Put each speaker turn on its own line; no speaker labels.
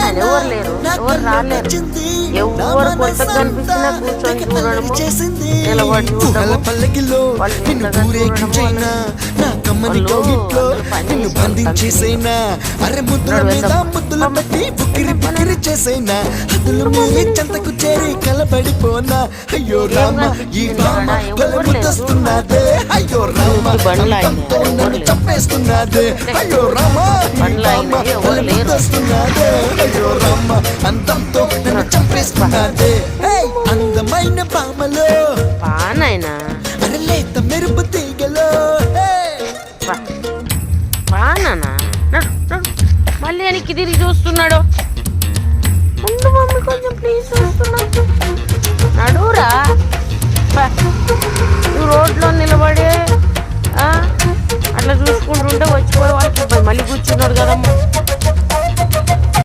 ఆయన ఎవరు లేరు, ఎవరు రాలేరు. ఎవరు కొత్తగా కనిపించినా కూర్చొని చూడడము, నిలబడి చూడడము, వాళ్ళు ఇంతగా చూడడము,
నిన్ను బంధించేసైనా అరే ముద్దుల మీద ముద్దులు పెట్టి బుక్కిరి బుక్కిరి చేసైనా అదులు మీ చెంతకు చేరి కలబడిపోనా అయ్యో రామ ఈ రామ ముద్దొస్తున్నదే అయ్యో రామ నన్ను చంపేస్తున్నదే అయ్యో రామ ముద్దొస్తున్నదే అయ్యో రామ అంతంతో నన్ను చంపేస్తున్నదే అందమైన పామలో
పానైనా
అరే లేత మెరుపు తీగలో
పానా మళ్ళీ వెనక్కి తిరిగి చూస్తున్నాడు. ముందు మమ్మీ కొంచెం ప్లీజ్ చూస్తున్నాడు. నడువురా, నువ్వు రోడ్లో నిలబడి అట్లా చూసుకుంటుంటే వచ్చిపోయి వాళ్ళకి మళ్ళీ కూర్చున్నాడు కదమ్మా.